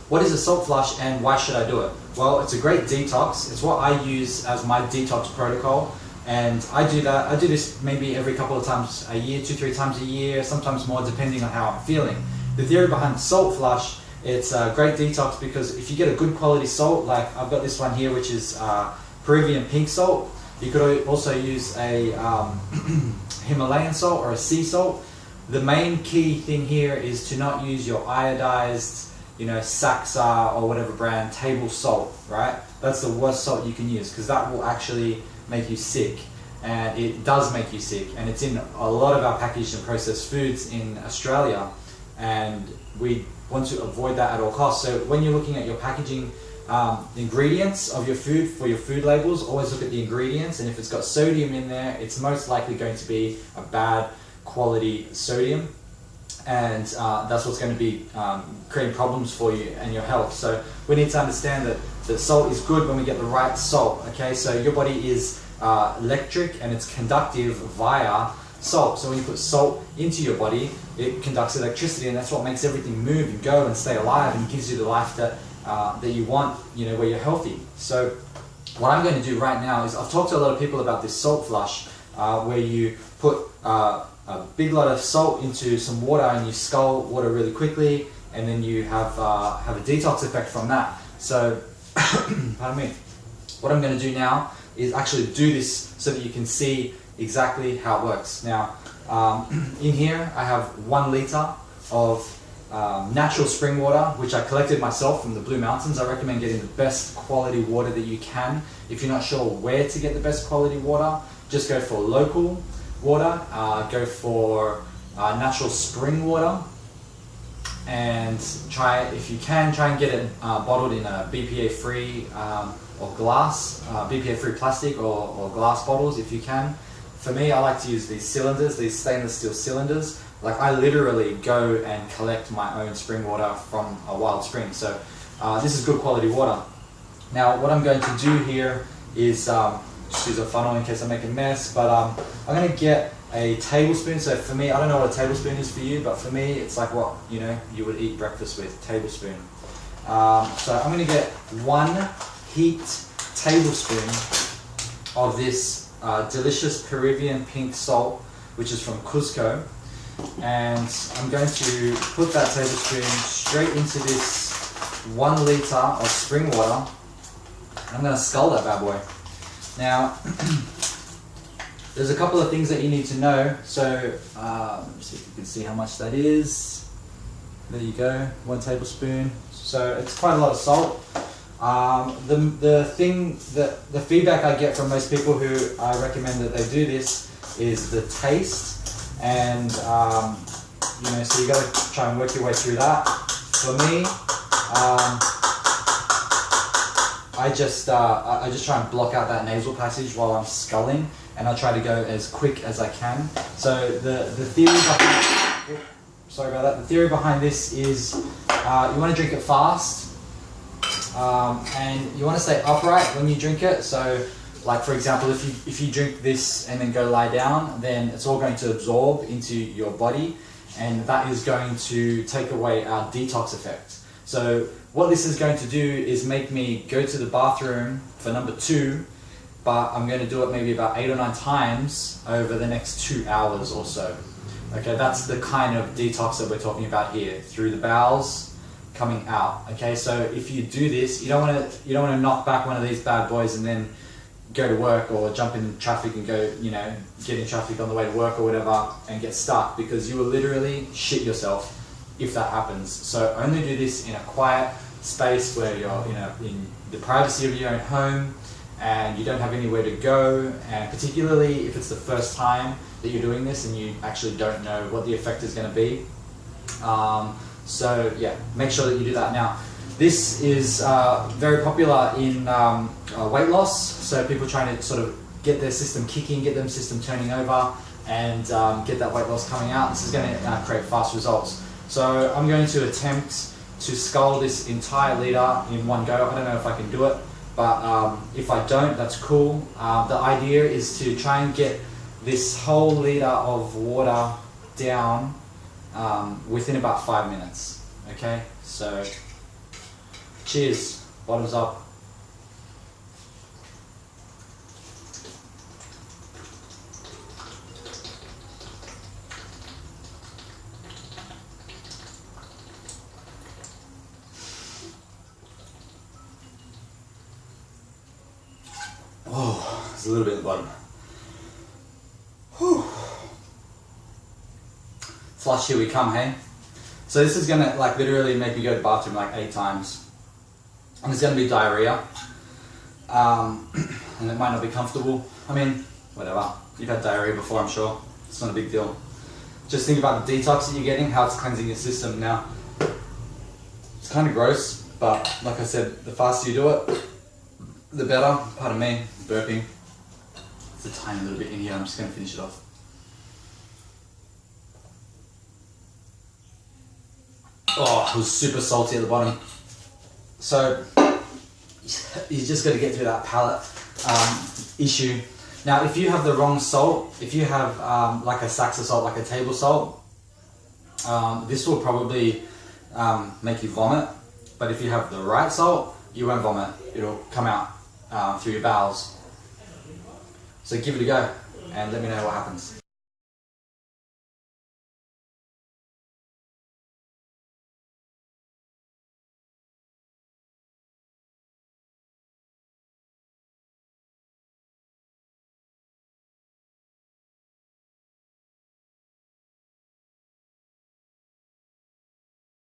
what is a salt flush and why should I do it? Well, it's a great detox. It's what I use as my detox protocol. And I do that. I do this maybe every couple of times a year, 2-3 times a year, sometimes more depending on how I'm feeling. The theory behind salt flush, it's a great detox because if you get a good quality salt, like I've got this one here, which is Peruvian pink salt. You could also use a Himalayan salt or a sea salt. The main key thing here is to not use your iodized, Saxa or whatever brand table salt, right? That's the worst salt you can use because that will actually make you sick, and it does make you sick, and it's in a lot of our packaged and processed foods in Australia, and we want to avoid that at all costs. So when you're looking at your packaging ingredients of your food for your food labels, always look at the ingredients, and if it's got sodium in there, it's most likely going to be a bad quality sodium, and that's what's going to be creating problems for you and your health. So we need to understand that salt is good when we get the right salt. Okay, so your body is electric and it's conductive via salt. So when you put salt into your body, it conducts electricity, and that's what makes everything move and go and stay alive, and gives you the life that you want, where you're healthy. So what I'm going to do right now is, I've talked to a lot of people about this salt flush, where you put a big lot of salt into some water and you scald water really quickly, and then you have a detox effect from that. So pardon me. What I'm going to do now is actually do this so that you can see exactly how it works. Now, in here I have 1 liter of natural spring water, which I collected myself from the Blue Mountains. I recommend getting the best quality water that you can. If you're not sure where to get the best quality water, just go for local water, go for natural spring water, and if you can, try and get it bottled in a BPA free or glass, BPA free plastic or glass bottles if you can. For me, I like to use these cylinders, these stainless steel cylinders. Like, I literally go and collect my own spring water from a wild spring. So this is good quality water. Now what I'm going to do here is just use a funnel in case I make a mess, but I'm going to get a tablespoon. So for me, I don't know what a tablespoon is for you, but for me it's like what you would eat breakfast with, tablespoon. So I'm going to get 1 heaped tablespoon of this delicious Peruvian pink salt, which is from Cusco, and I'm going to put that tablespoon straight into this 1 liter of spring water. I'm going to scald that bad boy. Now there's a couple of things that you need to know. So let me see if you can see how much that is. There you go, 1 tablespoon. So it's quite a lot of salt. The feedback I get from most people who I recommend that they do this is the taste, and so you got to try and work your way through that. For me, I just try and block out that nasal passage while I'm sculling, and I try to go as quick as I can. So the theory behind, sorry about that. The theory behind this is you want to drink it fast, and you want to stay upright when you drink it. So, like for example, if you drink this and then go lie down, then it's all going to absorb into your body, and that is going to take away our detox effect. So what this is going to do is make me go to the bathroom for number 2, but I'm going to do it maybe about 8 or 9 times over the next 2 hours or so. Okay, that's the kind of detox that we're talking about here, through the bowels, coming out. Okay, so if you do this, you don't want to knock back one of these bad boys and then go to work, or jump in traffic and go, get in traffic on the way to work or whatever and get stuck, because you will literally shit yourself if that happens. So only do this in a quiet space where you're in the privacy of your own home and you don't have anywhere to go, and particularly if it's the first time that you're doing this and you actually don't know what the effect is going to be. So yeah, make sure that you do that. Now this is very popular in weight loss, so people trying to sort of get their system kicking, get their system turning over, and get that weight loss coming out. This is going to create fast results. So I'm going to attempt to scald this entire liter in one go. I don't know if I can do it, but if I don't, that's cool. The idea is to try and get this whole liter of water down within about 5 minutes. Okay, so Cheers. Bottoms up. Oh, there's a little bit at the bottom. Whew. Flush, here we come, hey? So this is gonna like literally make me go to the bathroom like 8 times. And it's gonna be diarrhea. And it might not be comfortable. I mean, whatever. You've had diarrhea before, I'm sure. It's not a big deal. Just think about the detox that you're getting, how it's cleansing your system. Now, it's kind of gross, but like I said, the faster you do it, the better. Pardon me, burping. It's a tiny little bit in here, I'm just gonna finish it off. Oh, it was super salty at the bottom. So, you just gotta get through that palate issue. Now, if you have the wrong salt, if you have like a Saxa salt, like a table salt, this will probably make you vomit. But if you have the right salt, you won't vomit. It'll come out through your bowels. So give it a go and let me know what happens.